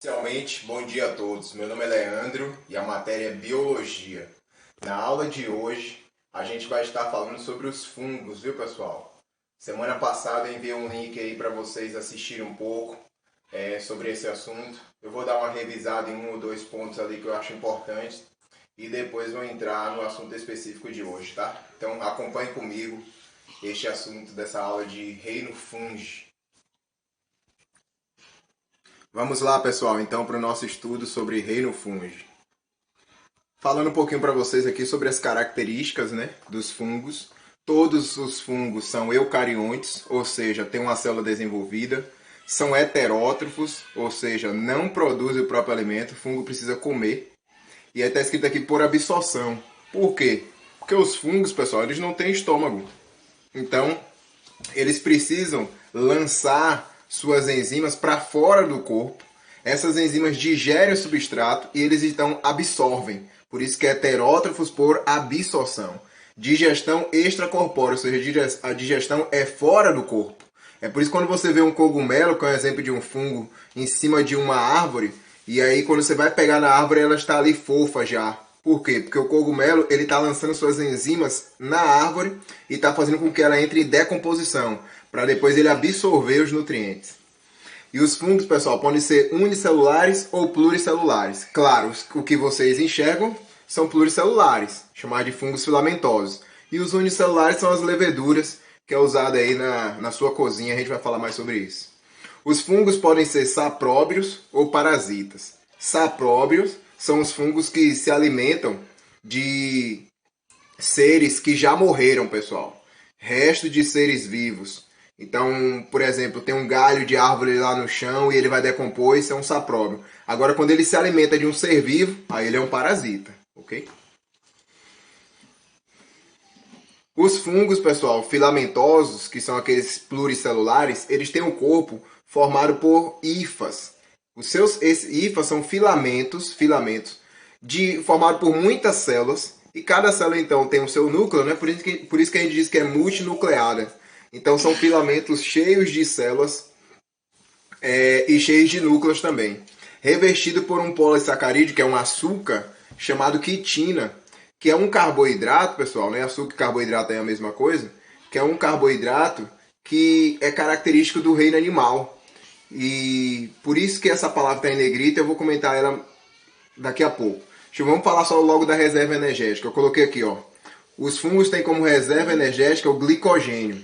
Inicialmente, bom dia a todos. Meu nome é Leandro e a matéria é Biologia. Na aula de hoje, a gente vai estar falando sobre os fungos, viu, pessoal? Semana passada eu enviei um link aí para vocês assistirem um pouco sobre esse assunto. Eu vou dar uma revisada em um ou dois pontos ali que eu acho importantes e depois vou entrar no assunto específico de hoje, tá? Então acompanhe comigo este assunto dessa aula de Reino Fungi. Vamos lá, pessoal, então, para o nosso estudo sobre Reino Fungi. Falando um pouquinho para vocês aqui sobre as características, né, dos fungos. Todos os fungos são eucariontes, ou seja, têm uma célula desenvolvida. São heterótrofos, ou seja, não produzem o próprio alimento. O fungo precisa comer. E aí está escrito aqui por absorção. Por quê? Porque os fungos, pessoal, eles não têm estômago. Então, eles precisam lançar suas enzimas para fora do corpo. Essas enzimas digerem o substrato e eles então absorvem. Por isso que é heterótrofos por absorção. Digestão extracorpórea, ou seja, a digestão é fora do corpo. É por isso que quando você vê um cogumelo, que é um exemplo de um fungo, em cima de uma árvore, e aí quando você vai pegar na árvore, ela está ali fofa já. Por quê? Porque o cogumelo ele está lançando suas enzimas na árvore e está fazendo com que ela entre em decomposição, para depois ele absorver os nutrientes. E os fungos, pessoal, podem ser unicelulares ou pluricelulares. Claro, o que vocês enxergam são pluricelulares, chamados de fungos filamentosos. E os unicelulares são as leveduras, que é usada aí na sua cozinha, a gente vai falar mais sobre isso. Os fungos podem ser sapróbios ou parasitas. Sapróbios são os fungos que se alimentam de seres que já morreram, pessoal. Resto de seres vivos. Então, por exemplo, tem um galho de árvore lá no chão e ele vai decompor, isso é um sapróbio. Agora, quando ele se alimenta de um ser vivo, aí ele é um parasita, ok? Os fungos, pessoal, filamentosos, que são aqueles pluricelulares, eles têm um corpo formado por hifas. Esses hifas são filamentos formados por muitas células, e cada célula então tem o seu núcleo, né? Por isso que a gente diz que é multinucleada. Então são filamentos cheios de células e cheios de núcleos também. Revestido por um polissacarídeo, que é um açúcar, chamado quitina, que é um carboidrato, pessoal, né? Açúcar e carboidrato é a mesma coisa, que é um carboidrato que é característico do reino animal. E por isso que essa palavra está em negrita, eu vou comentar ela daqui a pouco. Vamos falar só logo da reserva energética. Eu coloquei aqui, ó. Os fungos têm como reserva energética o glicogênio.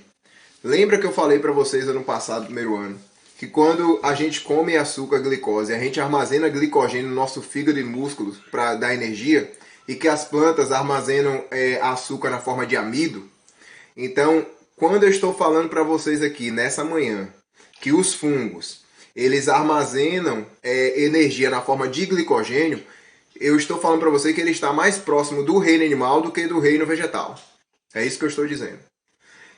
Lembra que eu falei para vocês ano passado, primeiro ano, que quando a gente come açúcar, glicose, a gente armazena glicogênio no nosso fígado e músculos para dar energia, e que as plantas armazenam açúcar na forma de amido. Então, quando eu estou falando para vocês aqui nessa manhã que os fungos eles armazenam energia na forma de glicogênio, eu estou falando para você que ele está mais próximo do reino animal do que do reino vegetal. É isso que eu estou dizendo.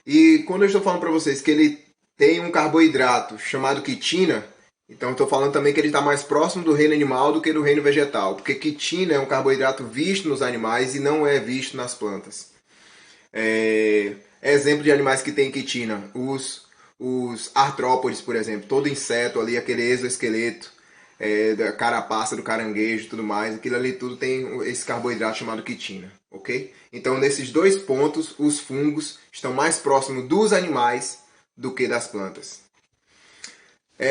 E quando eu estou falando para vocês que ele tem um carboidrato chamado quitina, então eu estou falando também que ele está mais próximo do reino animal do que do reino vegetal, porque quitina é um carboidrato visto nos animais e não é visto nas plantas. Exemplo de animais que tem quitina, os artrópodes, por exemplo, todo inseto ali, aquele exoesqueleto, da carapaça, do caranguejo e tudo mais, aquilo ali tudo tem esse carboidrato chamado quitina, ok? Então, nesses dois pontos, os fungos estão mais próximos dos animais do que das plantas.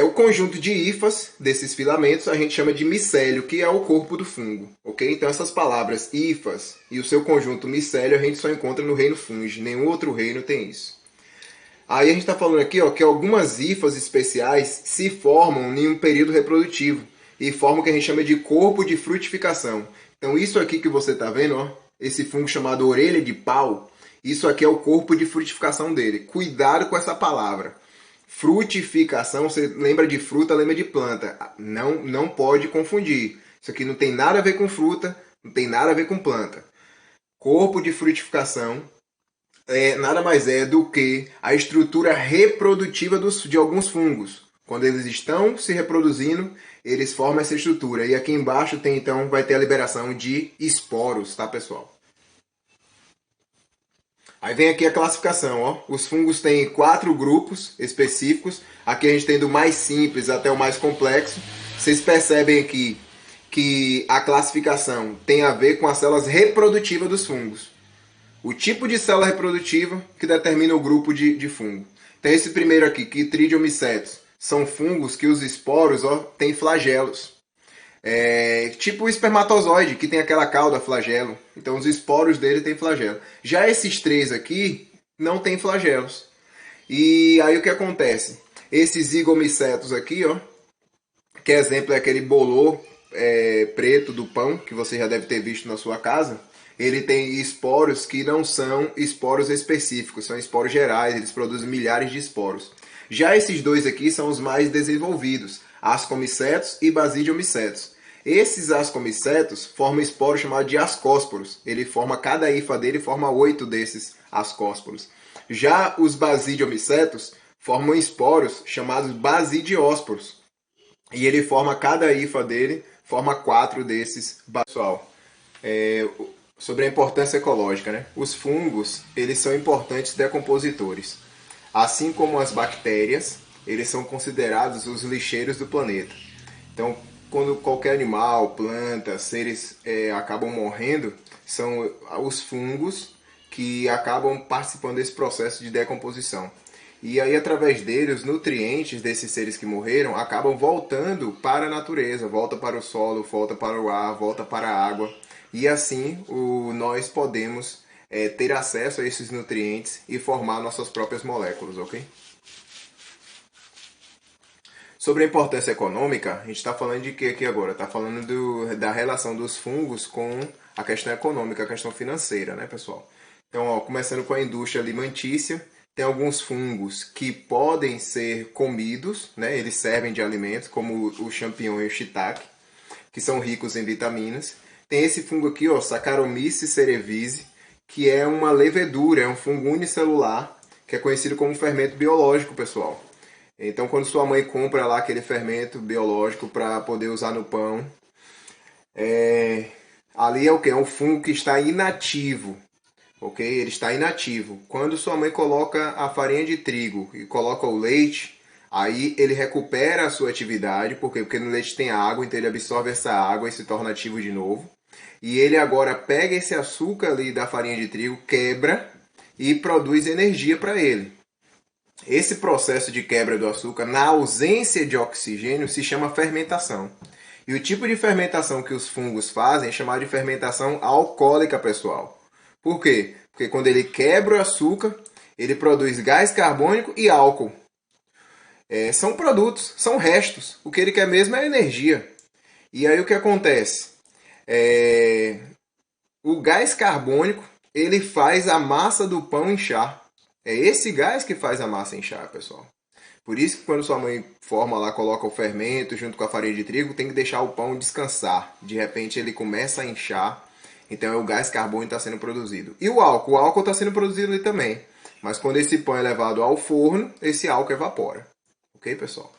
O conjunto de hifas desses filamentos a gente chama de micélio, que é o corpo do fungo, ok? Então, essas palavras hifas e o seu conjunto micélio a gente só encontra no reino fungi, nenhum outro reino tem isso. Aí a gente está falando aqui, ó, que algumas hifas especiais se formam em um período reprodutivo e formam o que a gente chama de corpo de frutificação. Então isso aqui que você está vendo, ó, esse fungo chamado orelha de pau, isso aqui é o corpo de frutificação dele. Cuidado com essa palavra. Frutificação, você lembra de fruta, lembra de planta. Não pode confundir. Isso aqui não tem nada a ver com fruta, não tem nada a ver com planta. Corpo de frutificação nada mais é do que a estrutura reprodutiva de alguns fungos. Quando eles estão se reproduzindo, eles formam essa estrutura. E aqui embaixo tem, então, vai ter a liberação de esporos, tá, pessoal? Aí vem aqui a classificação, ó. Os fungos têm 4 grupos específicos. Aqui a gente tem do mais simples até o mais complexo. Vocês percebem aqui que a classificação tem a ver com as células reprodutivas dos fungos. O tipo de célula reprodutiva que determina o grupo de fungo. Então esse primeiro aqui, Chytridium-mycetes, são fungos que os esporos têm flagelos. Tipo o espermatozoide, que tem aquela cauda flagelo. Então os esporos dele têm flagelo. Já esses três aqui não têm flagelos. E aí o que acontece? Esses zigomycetos aqui, ó, que exemplo é aquele bolor preto do pão, que você já deve ter visto na sua casa, ele tem esporos que não são esporos específicos, são esporos gerais, eles produzem milhares de esporos. Já esses dois aqui são os mais desenvolvidos, ascomycetos e basidiomycetos. Esses ascomycetos formam esporos chamados de ascósporos. Ele forma, cada hifa dele forma 8 desses ascósporos. Já os basidiomycetos formam esporos chamados basidiósporos. E ele forma, cada hifa dele forma 4 desses. Pessoal, sobre a importância ecológica, né? Os fungos, eles são importantes decompositores. Assim como as bactérias, eles são considerados os lixeiros do planeta. Então, quando qualquer animal, planta, seres acabam morrendo, são os fungos que acabam participando desse processo de decomposição. E aí, através dele, os nutrientes desses seres que morreram acabam voltando para a natureza, volta para o solo, volta para o ar, volta para a água. E assim nós podemos ter acesso a esses nutrientes e formar nossas próprias moléculas, ok? Sobre a importância econômica, a gente está falando de que aqui agora? Está falando da relação dos fungos com a questão econômica, a questão financeira, né, pessoal? Então, ó, começando com a indústria alimentícia, tem alguns fungos que podem ser comidos, né? Eles servem de alimentos, como o champignon e o shiitake, que são ricos em vitaminas. Tem esse fungo aqui, ó, Saccharomyces cerevisiae, que é uma levedura, é um fungo unicelular, que é conhecido como fermento biológico, pessoal. Então, quando sua mãe compra lá aquele fermento biológico para poder usar no pão, ali é o que? É um fungo que está inativo. Ok? Ele está inativo. Quando sua mãe coloca a farinha de trigo e coloca o leite, aí ele recupera a sua atividade. Por quê? Porque no leite tem água, então ele absorve essa água e se torna ativo de novo. E ele agora pega esse açúcar ali da farinha de trigo, quebra e produz energia para ele. Esse processo de quebra do açúcar, na ausência de oxigênio, se chama fermentação. E o tipo de fermentação que os fungos fazem é chamado de fermentação alcoólica, pessoal. Por quê? Porque quando ele quebra o açúcar, ele produz gás carbônico e álcool. São produtos, são restos. O que ele quer mesmo é energia. E aí o que acontece? O gás carbônico, ele faz a massa do pão inchar. É esse gás que faz a massa inchar, pessoal. Por isso que quando sua mãe forma lá, coloca o fermento junto com a farinha de trigo, tem que deixar o pão descansar. De repente ele começa a inchar, então o gás carbônico está sendo produzido. E o álcool está sendo produzido ali também. Mas quando esse pão é levado ao forno, esse álcool evapora. Ok, pessoal?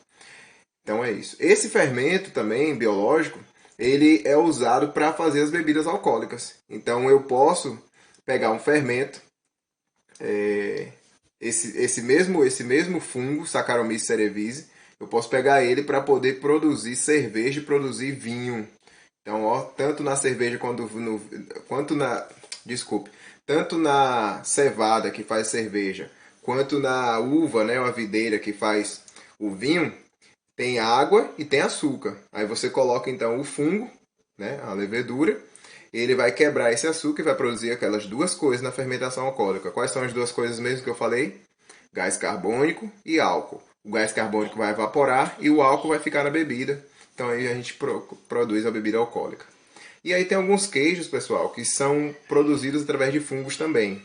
Então é isso. Esse fermento também, biológico, ele é usado para fazer as bebidas alcoólicas. Então eu posso pegar um fermento, esse mesmo fungo, Saccharomyces cerevisiae, eu posso pegar ele para poder produzir cerveja e produzir vinho. Então, ó, tanto na cerveja tanto na cevada que faz cerveja, quanto na uva, né, a videira que faz o vinho, tem água e tem açúcar. Aí você coloca então o fungo, né, a levedura, ele vai quebrar esse açúcar e vai produzir aquelas duas coisas na fermentação alcoólica. Quais são as duas coisas mesmo que eu falei? Gás carbônico e álcool. O gás carbônico vai evaporar e o álcool vai ficar na bebida. Então aí a gente produz a bebida alcoólica. E aí tem alguns queijos, pessoal, que são produzidos através de fungos também.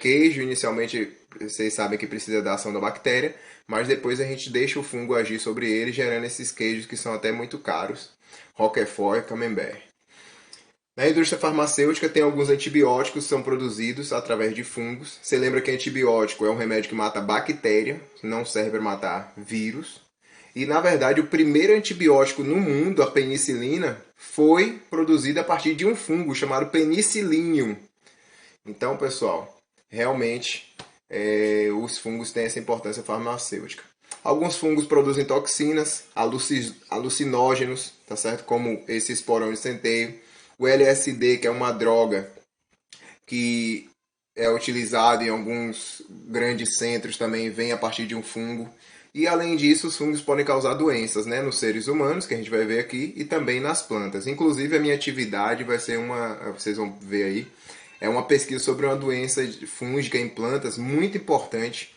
Queijo, inicialmente, vocês sabem que precisa da ação da bactéria, mas depois a gente deixa o fungo agir sobre ele, gerando esses queijos que são até muito caros. Roquefort e Camembert. Na indústria farmacêutica tem alguns antibióticos que são produzidos através de fungos. Você lembra que antibiótico é um remédio que mata bactéria, não serve para matar vírus. E na verdade o primeiro antibiótico no mundo, a penicilina, foi produzido a partir de um fungo chamado Penicillium. Então, pessoal, realmente os fungos têm essa importância farmacêutica. Alguns fungos produzem toxinas, alucinógenos, tá certo? Como esse esporão de centeio. O LSD, que é uma droga que é utilizado em alguns grandes centros, também vem a partir de um fungo. E além disso, os fungos podem causar doenças, né, nos seres humanos, que a gente vai ver aqui, e também nas plantas. Inclusive, a minha atividade vai ser vocês vão ver aí, é uma pesquisa sobre uma doença fúngica em plantas muito importante,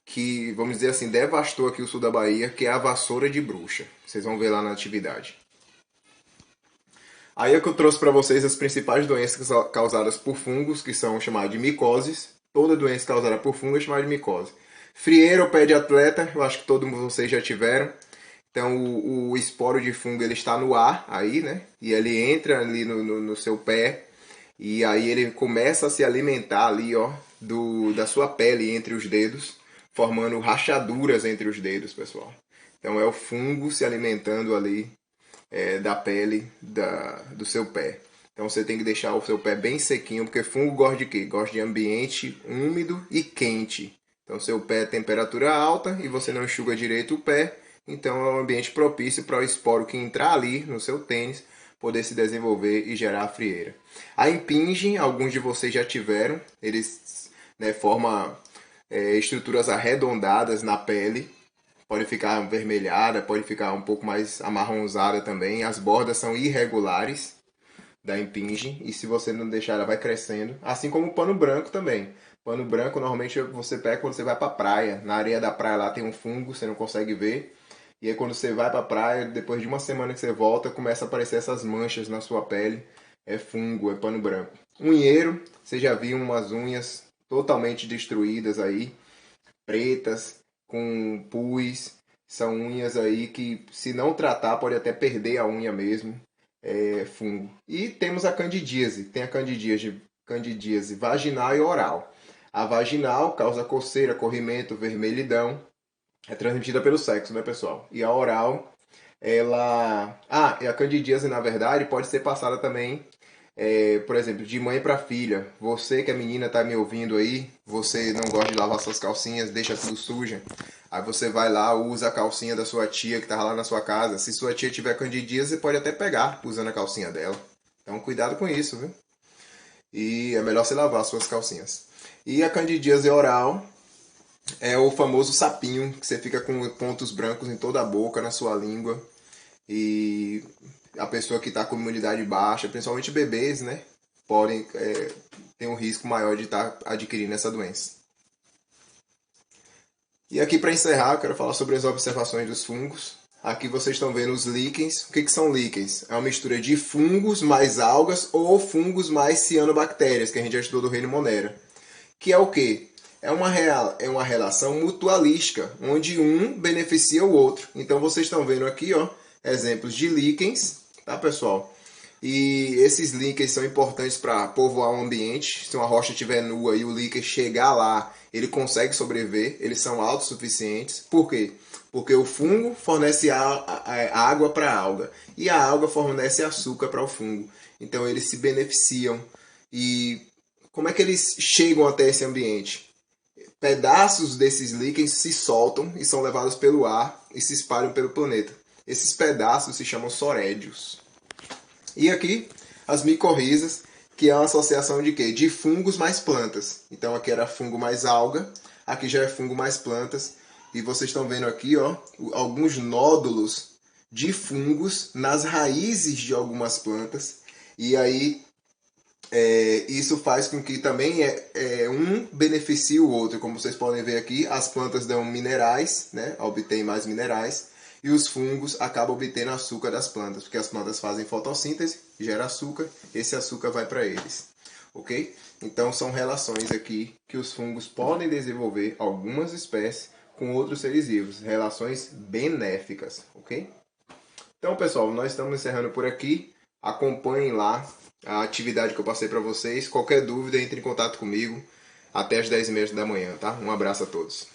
que, vamos dizer assim, devastou aqui o sul da Bahia, que é a vassoura de bruxa. Vocês vão ver lá na atividade. Aí é que eu trouxe para vocês as principais doenças causadas por fungos, que são chamadas de micoses. Toda doença causada por fungo é chamada de micose. Frieira ou pé de atleta, eu acho que todos vocês já tiveram. Então o esporo de fungo ele está no ar aí, né? E ele entra ali no seu pé e aí ele começa a se alimentar ali, ó, da sua pele entre os dedos, formando rachaduras entre os dedos, pessoal. Então é o fungo se alimentando ali da pele do seu pé. Então você tem que deixar o seu pé bem sequinho, porque fungo gosta de quê? Gosta de ambiente úmido e quente. Então seu pé é temperatura alta e você não enxuga direito o pé, então é um ambiente propício para o esporo que entrar ali no seu tênis poder se desenvolver e gerar a frieira. A impingem, alguns de vocês já tiveram, eles, né, formam estruturas arredondadas na pele, pode ficar avermelhada, pode ficar um pouco mais amarronzada também. As bordas são irregulares da impingem e se você não deixar ela vai crescendo. Assim como o pano branco também. Pano branco normalmente você pega quando você vai para a praia. Na areia da praia lá tem um fungo, você não consegue ver. E aí quando você vai para a praia, depois de uma semana que você volta, começa a aparecer essas manchas na sua pele. É fungo, é pano branco. Unheiro, você já viu umas unhas totalmente destruídas aí, pretas, com pus. São unhas aí que, se não tratar, pode até perder a unha mesmo. É fungo. E temos a candidíase. Tem a candidíase vaginal e oral. A vaginal causa coceira, corrimento, vermelhidão. É transmitida pelo sexo, né, pessoal? E a oral, ela... Ah, e a candidíase, na verdade, pode ser passada também, por exemplo, de mãe para filha. Você que é menina tá me ouvindo aí, você não gosta de lavar suas calcinhas, deixa tudo suja. Aí você vai lá, usa a calcinha da sua tia que tá lá na sua casa. Se sua tia tiver candidíase, você pode até pegar usando a calcinha dela. Então cuidado com isso, viu? E é melhor você lavar suas calcinhas. E a candidíase oral é o famoso sapinho, que você fica com pontos brancos em toda a boca, na sua língua. E a pessoa que está com imunidade baixa, principalmente bebês, né, podem ter um risco maior de estar adquirindo essa doença. E aqui para encerrar, eu quero falar sobre as observações dos fungos. Aqui vocês estão vendo os líquens. O que são líquens? É uma mistura de fungos mais algas ou fungos mais cianobactérias, que a gente já estudou do reino Monera. Que é o quê? É uma relação mutualística, onde um beneficia o outro. Então vocês estão vendo aqui, ó, exemplos de líquens, tá, pessoal? E esses líquens são importantes para povoar o ambiente. Se uma rocha estiver nua e o líquen chegar lá, ele consegue sobreviver, eles são autossuficientes. Por quê? Porque o fungo fornece água para a alga e a alga fornece açúcar para o fungo. Então eles se beneficiam. E como é que eles chegam até esse ambiente? Pedaços desses líquens se soltam e são levados pelo ar e se espalham pelo planeta. Esses pedaços se chamam sorédios. E aqui, as micorrizas, que é uma associação de quê? De fungos mais plantas. Então aqui era fungo mais alga, aqui já é fungo mais plantas. E vocês estão vendo aqui, ó, alguns nódulos de fungos nas raízes de algumas plantas. E aí isso faz com que também um beneficie o outro. Como vocês podem ver aqui, as plantas dão minerais, né? Obtêm mais minerais. E os fungos acabam obtendo açúcar das plantas, porque as plantas fazem fotossíntese, gera açúcar, esse açúcar vai para eles, ok? Então são relações aqui que os fungos podem desenvolver, algumas espécies, com outros seres vivos, relações benéficas, ok? Então, pessoal, nós estamos encerrando por aqui. Acompanhem lá a atividade que eu passei para vocês. Qualquer dúvida, entre em contato comigo até as 10h30 da manhã, tá? Um abraço a todos.